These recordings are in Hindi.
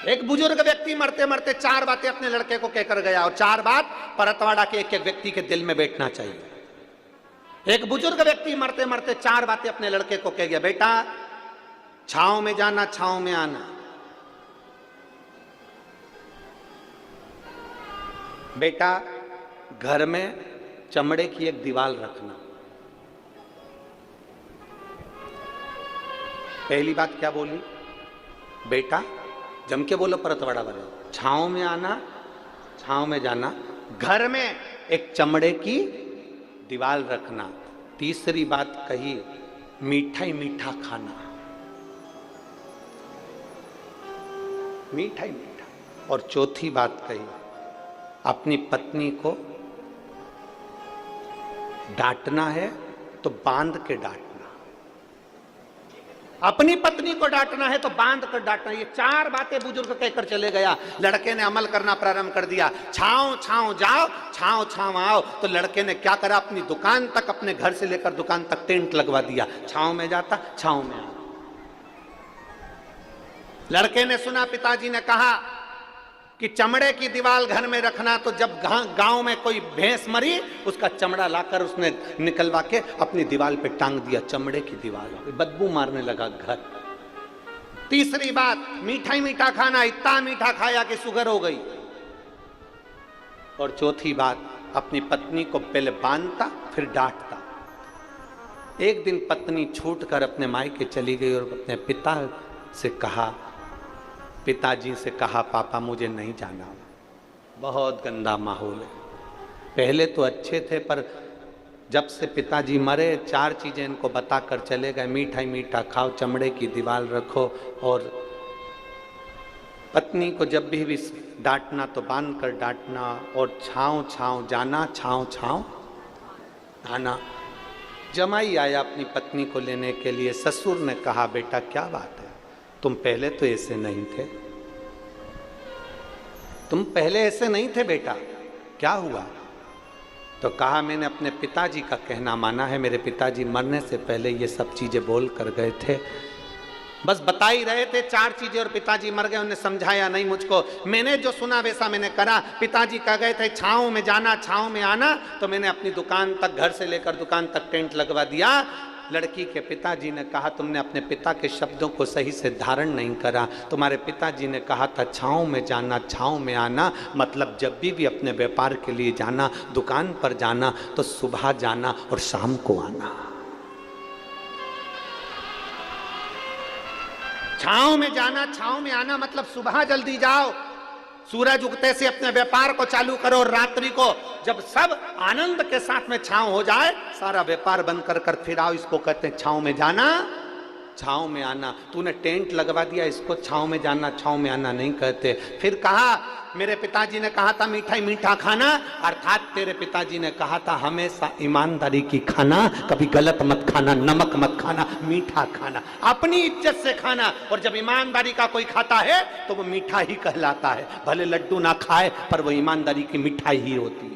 एक बुजुर्ग व्यक्ति मरते मरते 4 बातें अपने लड़के को कहकर गया, और 4 बात परतवाड़ा के एक एक व्यक्ति के दिल में बैठना चाहिए। एक बुजुर्ग व्यक्ति मरते मरते 4 बातें अपने लड़के को कह गया, बेटा छांव में जाना, छांव में आना। बेटा घर में चमड़े की एक दीवार रखना। पहली बात क्या बोली? बेटा जम के बोलो परतवाड़ा वाले, छांव में आना, छांव में जाना, घर में एक चमड़े की दीवार रखना। तीसरी बात कही, मीठा ही मीठा खाना, मीठा ही मीठा। और चौथी बात कही, अपनी पत्नी को डांटना है तो बांध के डांटना। अपनी पत्नी को डांटना है तो बांध कर डांटना। ये 4 बातें बुजुर्ग कहकर चले गया। लड़के ने अमल करना प्रारंभ कर दिया। छांव छांव जाओ, छांव छांव आओ। तो लड़के ने क्या करा, अपनी दुकान तक, अपने घर से लेकर दुकान तक टेंट लगवा दिया। छांव में जाता, छांव में आता। लड़के ने सुना पिताजी ने कहा कि चमड़े की दीवार घर में रखना, तो जब गांव में कोई भैंस मरी उसका चमड़ा लाकर उसने निकलवा के अपनी दीवार पे टांग दिया। चमड़े की दीवार, बदबू मारने लगा घर। तीसरी बात, मीठा ही मीठा खाना, इतना मीठा खाया कि शुगर हो गई। और चौथी बात, अपनी पत्नी को पहले बांधता फिर डांटता। एक दिन पत्नी छूटकर अपने मायके चली गई और अपने पिता से कहा, पिताजी से कहा, पापा मुझे नहीं जाना, बहुत गंदा माहौल है। पहले तो अच्छे थे, पर जब से पिताजी मरे 4 चीजें इनको बताकर चले गए, मीठा ही मीठा खाओ, चमड़े की दीवार रखो, और पत्नी को जब भी डांटना तो बांध कर डांटना, और छाँव छाँव जाना, छाँव छाँव आना। जमाई आया अपनी पत्नी को लेने के लिए। ससुर ने कहा, बेटा क्या बात है, तुम पहले तो ऐसे नहीं थे, तुम पहले ऐसे नहीं थे बेटा, क्या हुआ? तो कहा, मैंने अपने पिताजी का कहना माना है। मेरे पिताजी मरने से पहले ये सब चीजें बोल कर गए थे, बस बता ही रहे थे 4 चीजें, और पिताजी मर गए, उन्हें समझाया नहीं मुझको। मैंने जो सुना वैसा मैंने करा। पिताजी कह गए थे छाँव में जाना, छाँव में आना, तो मैंने अपनी दुकान तक, घर से लेकर दुकान तक टेंट लगवा दिया। लड़की के पिताजी ने कहा, तुमने अपने पिता के शब्दों को सही से धारण नहीं करा। तुम्हारे पिताजी ने कहा था छाँव में जाना, छाँव में आना, मतलब जब भी अपने व्यापार के लिए जाना, दुकान पर जाना, तो सुबह जाना और शाम को आना। छाँव में जाना, छाँव में आना मतलब सुबह जल्दी जाओ, सूरज उगते से अपने व्यापार को चालू करो, और रात्रि को जब सब आनंद के साथ में छाँव हो जाए, सारा व्यापार बंद कर फिर आओ। इसको कहते हैं छाँव में जाना, छाँव में आना। तूने टेंट लगवा दिया, इसको छाँव में जाना, छाँव में आना नहीं कहते। फिर कहा, मेरे पिताजी ने कहा था मीठा ही मीठा खाना, अर्थात तेरे पिताजी ने कहा था हमेशा ईमानदारी की खाना, कभी गलत मत खाना, नमक मत खाना, मीठा खाना, अपनी इज्जत से खाना। और जब ईमानदारी का कोई खाता है तो वो मीठा ही कहलाता है, भले लड्डू ना खाए पर वो ईमानदारी की मिठाई ही होती है।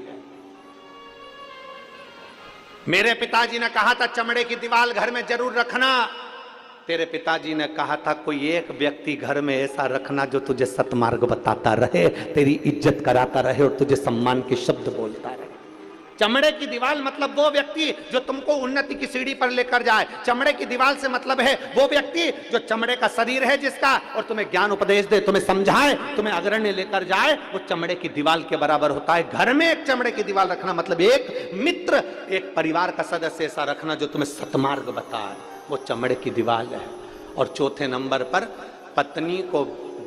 मेरे पिताजी ने कहा था चमड़े की दीवार घर में जरूर रखना। तेरे पिताजी ने कहा था कोई एक व्यक्ति घर में ऐसा रखना जो तुझे सतमार्ग बताता रहे, तेरी इज्जत कराता रहे और तुझे सम्मान के शब्द बोलता रहे। चमड़े की दीवार मतलब वो व्यक्ति जो तुमको उन्नति की सीढ़ी पर लेकर जाए। चमड़े की दीवार से मतलब है वो व्यक्ति जो चमड़े का शरीर है जिसका, और तुम्हें ज्ञान उपदेश दे, तुम्हें समझाए, तुम्हें अग्रण्य लेकर जाए, वो चमड़े की दीवार के बराबर होता है। घर में एक चमड़े की दीवार रखना मतलब एक मित्र, एक परिवार का सदस्य ऐसा रखना जो तुम्हें सतमार्ग बताए, वो चमड़े की दीवार है। और चौथे नंबर पर पत्नी को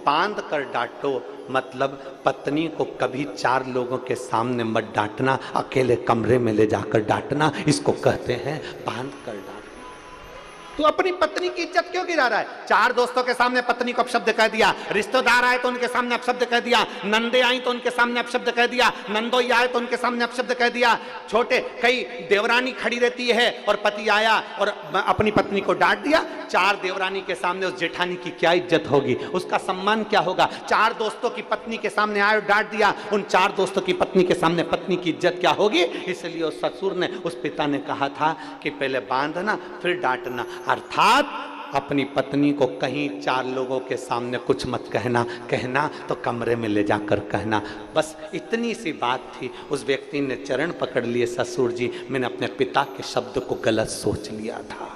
बांध कर डांटो, मतलब पत्नी को कभी 4 लोगों के सामने मत डांटना, अकेले कमरे में ले जाकर डांटना, इसको कहते हैं बांध कर डांटना। तू अपनी पत्नी की इज्जत क्यों गिरा रहा है? 4 दोस्तों के सामने पत्नी को अपशब्द कह दिया, रिश्तेदार आए तो उनके सामने अपशब्द कह दिया, नंदे आई तो उनके सामने अपशब्द कह दिया, नंदोई आए तो उनके सामने अपशब्द कह दिया, छोटे कई देवरानी खड़ी रहती है और पति आया और अपनी पत्नी को डांट दिया। 4 देवरानी के सामने उस जेठानी की क्या इज्जत होगी, उसका सम्मान क्या होगा? 4 दोस्तों की पत्नी के सामने आए और डांट दिया, उन 4 दोस्तों की पत्नी के सामने पत्नी की इज्जत क्या होगी? इसलिए उस ससुर ने, उस पिता ने कहा था कि पहले बांधना फिर डांटना, अर्थात अपनी पत्नी को कहीं 4 लोगों के सामने कुछ मत कहना, कहना तो कमरे में ले जाकर कहना। बस इतनी सी बात थी। उस व्यक्ति ने चरण पकड़ लिए, ससुर जी मैंने अपने पिता के शब्द को गलत सोच लिया था।